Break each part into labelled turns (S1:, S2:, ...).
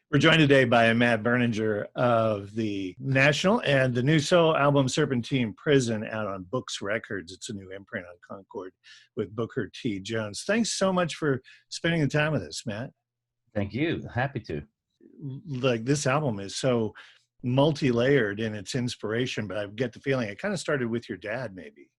S1: We're joined today by Matt Berninger of the National and the new solo album Serpentine Prison out on Books Records. It's a new imprint on Concord with Booker T. Jones. Thanks so much for spending the time with us, Matt.
S2: Thank you. Happy to.
S1: Like, this album is so multi-layered in its inspiration, but I get the feeling it kind of started with your dad, maybe.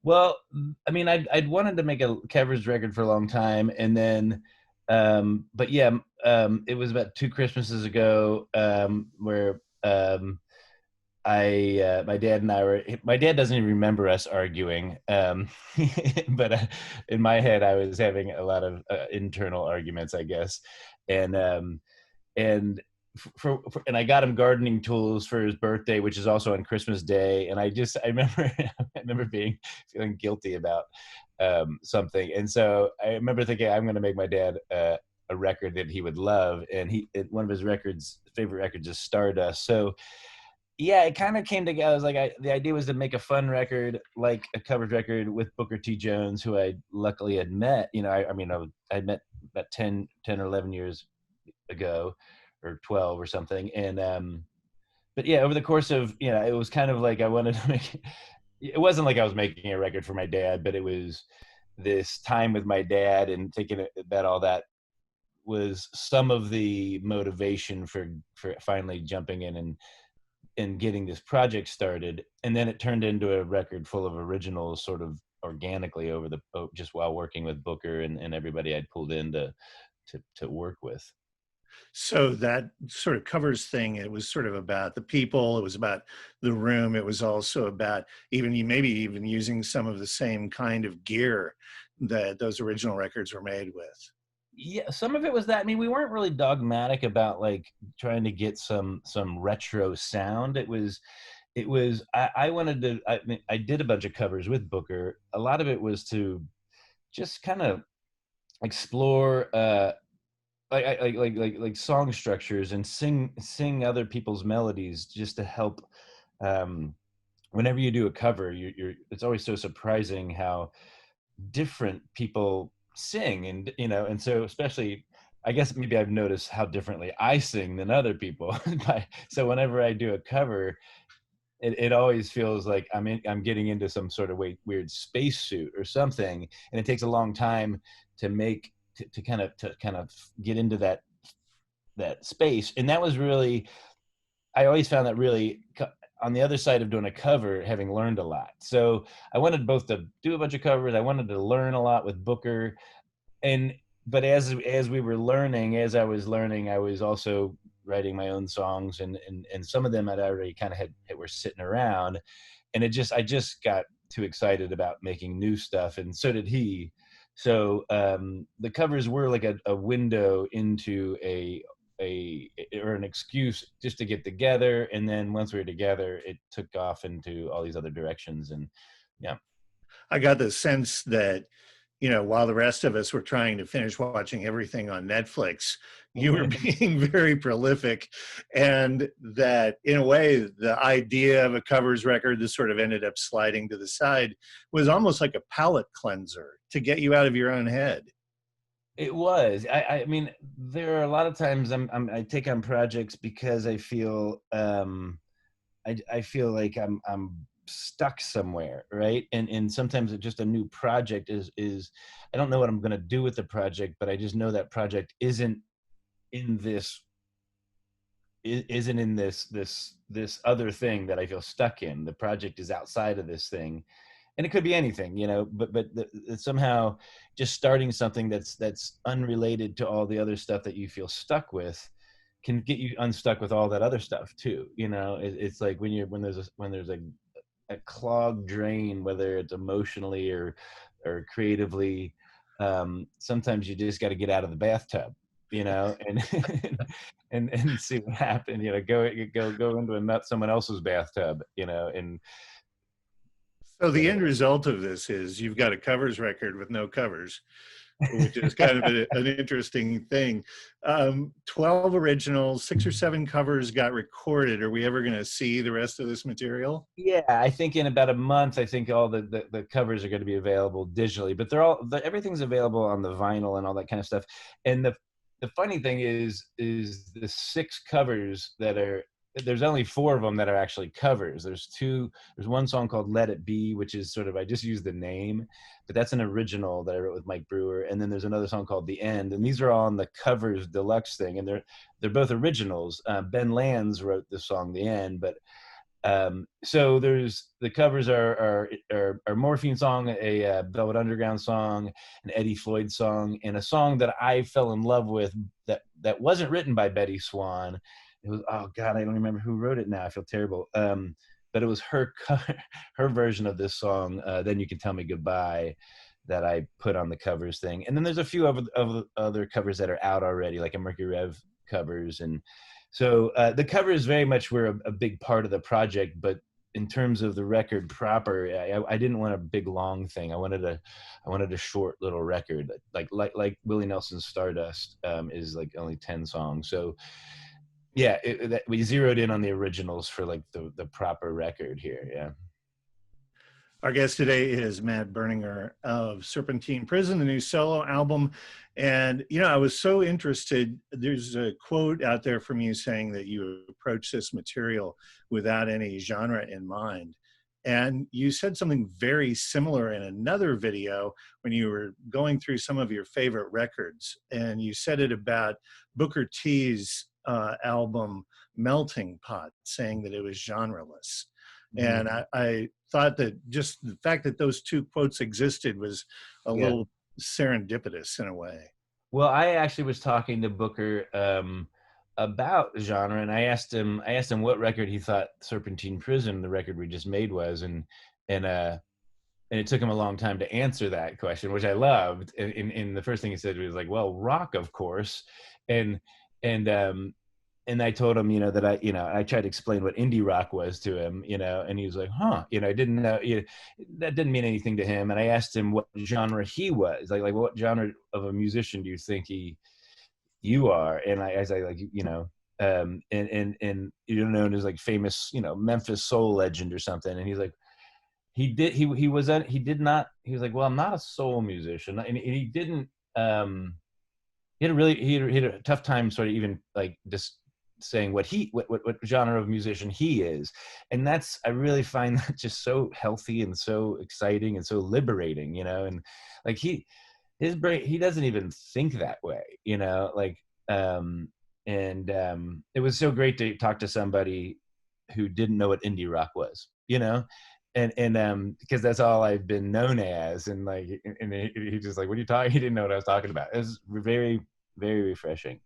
S2: Well, I mean, I'd wanted to make a covers record for a long time, and then, but yeah, it was about 2 Christmases ago where my dad and I were. My dad doesn't even remember us arguing, but in my head, I was having a lot of internal arguments, I guess, and and I got him gardening tools for his birthday, which is also on Christmas Day. And I remember I remember feeling guilty about something, and so I remember thinking I'm going to make my dad a record that he would love, and one of his favorite records is Stardust. So yeah, it kind of came together. I was like, the idea was to make a fun record, like a covered record with Booker T. Jones, who I luckily had met. You know, I met about 10 or 11 years ago, or 12 or something. And but yeah, over the course of, it was kind of like I wanted to make it wasn't like I was making a record for my dad, but it was this time with my dad, and thinking about all that was some of the motivation for finally jumping in and getting this project started. And then it turned into a record full of originals, sort of organically just while working with Booker and everybody I'd pulled in to work with.
S1: So that sort of covers thing, it was sort of about the people, it was about the room, it was also about maybe even using some of the same kind of gear that those original records were made with.
S2: Yeah, some of it was that. I mean, we weren't really dogmatic about like trying to get some retro sound. I wanted to. I did a bunch of covers with Booker. A lot of it was to just kind of explore like song structures and sing other people's melodies, just to help. Whenever you do a cover, it's always so surprising how different people sing, and so especially, I guess maybe I've noticed how differently I sing than other people. So whenever I do a cover, it always feels like I'm getting into some sort of weird spacesuit or something, and it takes a long time to make to kind of get into that space. And that was really, I always found that really, on the other side of doing a cover, having learned a lot. So I wanted both to do a bunch of covers. I wanted to learn a lot with Booker, but as we were learning, as I was learning, I was also writing my own songs, and some of them I'd already kind of were sitting around, and I just got too excited about making new stuff, and so did he. So the covers were like a window into or an excuse just to get together, and then once we were together, it took off into all these other directions. And yeah,
S1: I got the sense that, while the rest of us were trying to finish watching everything on Netflix, you were being very prolific, and that in a way, the idea of a covers record that sort of ended up sliding to the side was almost like a palate cleanser to get you out of your own head.
S2: It was. I mean, there are a lot of times I take on projects because I feel I feel like I'm stuck somewhere, right? And sometimes it's just a new project is I don't know what I'm going to do with the project, but I just know that project isn't in this other thing that I feel stuck in. The project is outside of this thing. And it could be anything, but somehow just starting something that's unrelated to all the other stuff that you feel stuck with can get you unstuck with all that other stuff too. It's like when there's a clogged drain, whether it's emotionally or creatively, sometimes you just got to get out of the bathtub, and and see what happens. Go into someone else's bathtub, and
S1: So the end result of this is you've got a covers record with no covers, which is kind of an interesting thing. 12 originals, 6 or 7 covers got recorded. Are we ever going to see the rest of this material?
S2: Yeah, I think in about a month, I think all the covers are going to be available digitally, but everything's available on the vinyl and all that kind of stuff. And the funny thing is the 6 covers that are, there's only 4 of them that are actually covers. There's one song called Let It Be, which is sort of, I just used the name, but that's an original that I wrote with Mike Brewer. And then there's another song called The End, and these are all on the covers deluxe thing, and they're both originals. Ben Lands wrote the song The End, but so there's the covers are Morphine song, a Velvet Underground song, an Eddie Floyd song, and a song that I fell in love with that wasn't written by Betty Swan. It was, oh God, I don't remember who wrote it now. I feel terrible. But it was her her version of this song, Then You Can Tell Me Goodbye, that I put on the covers thing. And then there's a few other covers that are out already, like a Mercury Rev covers. And so the covers very much were a big part of the project, but in terms of the record proper, I didn't want a big long thing. I wanted a short little record, like Willie Nelson's Stardust is like only 10 songs. So yeah, we zeroed in on the originals for like the proper record here. Yeah.
S1: Our guest today is Matt Berninger of Serpentine Prison, the new solo album. And, you know, I was so interested. There's a quote out there from you saying that you approach this material without any genre in mind. And you said something very similar in another video when you were going through some of your favorite records. And you said it about Booker T's album, Melting Pot, saying that it was genreless. And I thought that just the fact that those two quotes existed was a little serendipitous in a way.
S2: Well, I actually was talking to Booker about genre, and I asked him what record he thought Serpentine Prison, the record we just made, was, and it took him a long time to answer that question, which I loved. And the first thing he said was like, "Well, rock, of course," and I told him, that I tried to explain what indie rock was to him, and he was like, huh, I didn't know, that didn't mean anything to him. And I asked him what genre he was, like what genre of a musician do you think you are? And I was like, and you're known as like famous, Memphis soul legend or something. And he's like, he was like, well, I'm not a soul musician. And he didn't, he had a tough time sort of even like just saying what genre of musician he is. And I really find that just so healthy and so exciting and so liberating, and like his brain, he doesn't even think that way, it was so great to talk to somebody who didn't know what indie rock was, and because that's all I've been known as, and like, and he just like, what are you talking? He didn't know what I was talking about. It was very, very refreshing.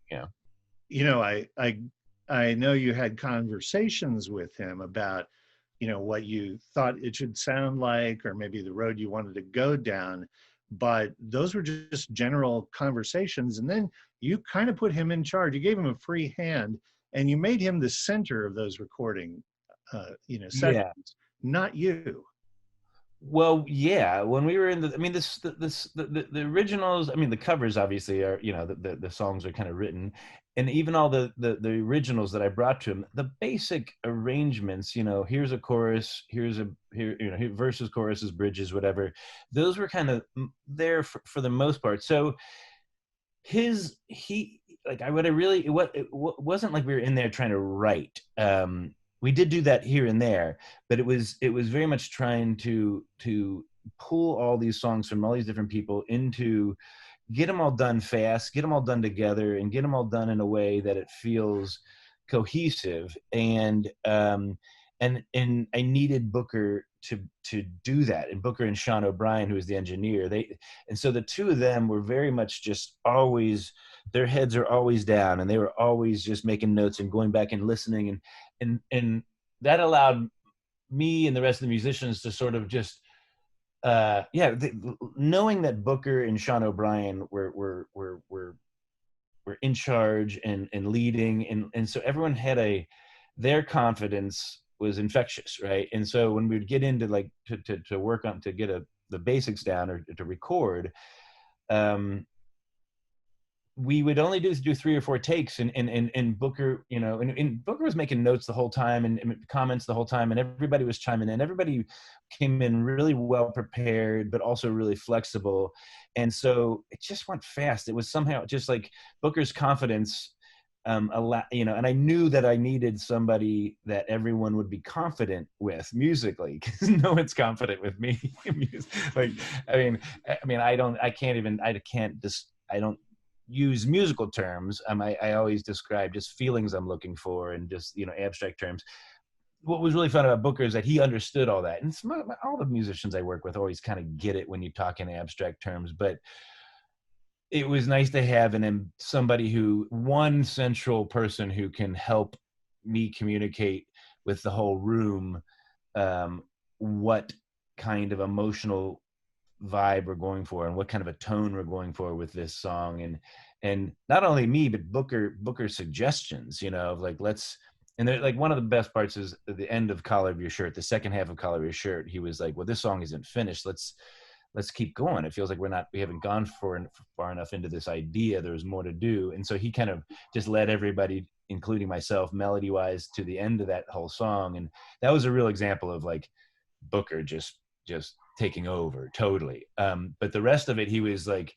S1: I know you had conversations with him about, what you thought it should sound like, or maybe the road you wanted to go down, but those were just general conversations. And then you kind of put him in charge. You gave him a free hand, and you made him the center of those recording, sessions, not you.
S2: Well, yeah, when we were in the originals, the covers obviously are, the songs are kind of written, and even all the originals that I brought to him, the basic arrangements, here's a chorus, here, verses, choruses, bridges, whatever, those were kind of there for the most part. So it wasn't like we were in there trying to write. We did do that here and there, but it was very much trying to pull all these songs from all these different people into, get them all done fast, get them all done together, and get them all done in a way that it feels cohesive. And I needed Booker to do that, and Booker and Sean O'Brien, who was the engineer, and so the two of them were very much just always, their heads are always down, and they were always just making notes and going back and listening, and that allowed me and the rest of the musicians to sort of just knowing that Booker and Sean O'Brien were in charge and leading, and so everyone had their confidence was infectious, right? And so when we would get into like to work on, to get the basics down or to record, we would only do 3 or 4 takes, and Booker, you know, and Booker was making notes the whole time and comments the whole time, and everybody was chiming in. Everybody came in really well prepared, but also really flexible, and so it just went fast. It was somehow just like Booker's confidence, a lot, you know, and I knew that I needed somebody that everyone would be confident with musically, because no one's confident with me. Like, I don't use musical terms. I always describe just feelings I'm looking for, and just, you know, abstract terms. What was really fun about Booker is that he understood all that, and all the musicians I work with always kind of get it when you talk in abstract terms. But it was nice to have somebody one central person who can help me communicate with the whole room, what kind of emotional vibe we're going for, and what kind of a tone we're going for with this song. And not only me, but Booker's suggestions, you know, of like, and like, one of the best parts is at the end of Collar of Your Shirt, the second half of Collar of Your Shirt. He was like, well, this song isn't finished. Let's keep going. It feels like we haven't gone far enough into this idea. There's more to do. And so he kind of just led everybody, including myself, melody wise, to the end of that whole song. And that was a real example of like Booker just taking over totally. But the rest of it, he was like,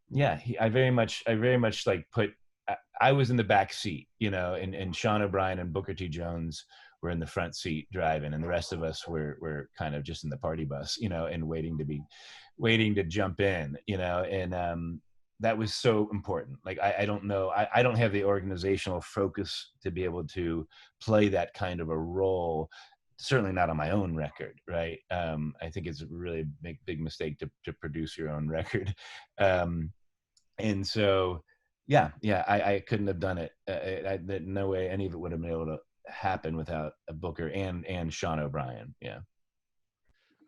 S2: yeah, I very much like I was in the back seat, you know, and Sean O'Brien and Booker T. Jones were in the front seat driving, and the rest of us were kind of just in the party bus, you know, and waiting to jump in, you know. And that was so important. Like, I don't know, I don't have the organizational focus to be able to play that kind of a role, certainly not on my own record, right? I think it's a really big mistake to produce your own record. And so I couldn't have done it. No way any of it would have been able to happen without a Booker and Sean O'Brien. Yeah.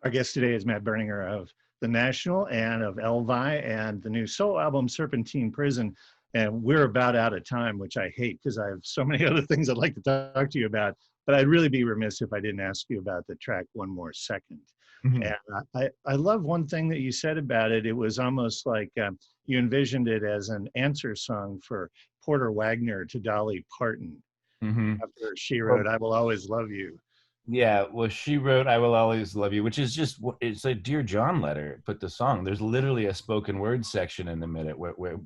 S1: Our guest today is Matt Berninger of The National and of Elvi and the new solo album Serpentine Prison. And we're about out of time, which I hate because I have so many other things I'd like to talk to you about. But I'd really be remiss if I didn't ask you about the track One More Second.
S2: Mm-hmm.
S1: And I love one thing that you said about it. It was almost like you envisioned it as an answer song for Porter Wagner to Dolly Parton.
S2: Mm-hmm.
S1: After she wrote I Will Always Love You.
S2: Yeah, well, she wrote "I Will Always Love You," which is it's a Dear John letter. Put the song. There's literally a spoken word section in the middle where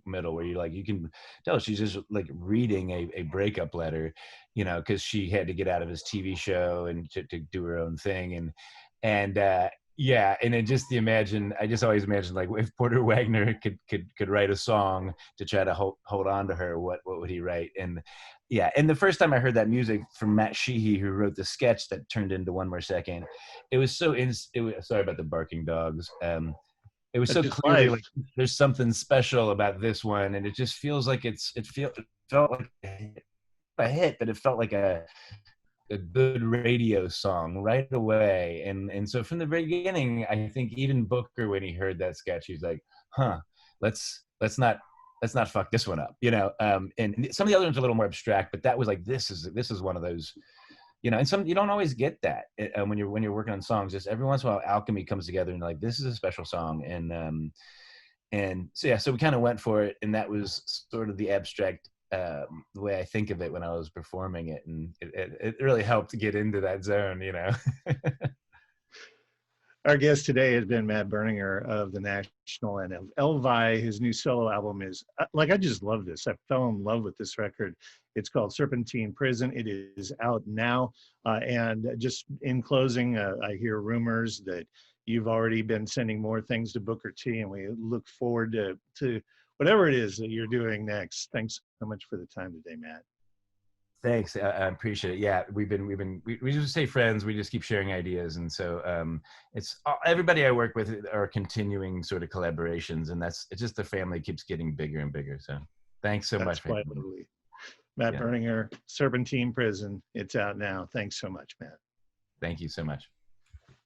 S2: you can tell she's just like reading a breakup letter, you know, because she had to get out of his TV show and to do her own thing, and yeah, and I just always imagine, like, if Porter Wagner could write a song to try to hold on to her, what would he write? And yeah, and the first time I heard that music from Matt Sheehy, who wrote the sketch that turned into One More Second, it was sorry about the barking dogs. It was so clearly like there's something special about this one, and it just feels like it felt like a hit, but it felt like a good radio song right away. And so from the beginning, I think even Booker, when he heard that sketch, he's like, let's not fuck this one up, you know. And some of the other ones are a little more abstract, but that was like, this is one of those, you know. And some, you don't always get that when you're working on songs. Just every once in a while alchemy comes together and like, this is a special song. And so we kind of went for it, and that was sort of the abstract the way I think of it when I was performing it, and it really helped to get into that zone, you know.
S1: Our guest today has been Matt Berninger of The National and of Elvi. His new solo album is, I just love this. I fell in love with this record. It's called Serpentine Prison. It is out now. And just in closing, I hear rumors that you've already been sending more things to Booker T, and we look forward to whatever it is that you're doing next. Thanks so much for the time today, Matt.
S2: Thanks, I appreciate it. Yeah, we just stay friends. We just keep sharing ideas, and so it's everybody I work with are continuing sort of collaborations, and it's just the family keeps getting bigger and bigger. So thanks so much for
S1: Matt Berninger, Serpentine Prison. It's out now. Thanks so much, Matt.
S2: Thank you so much.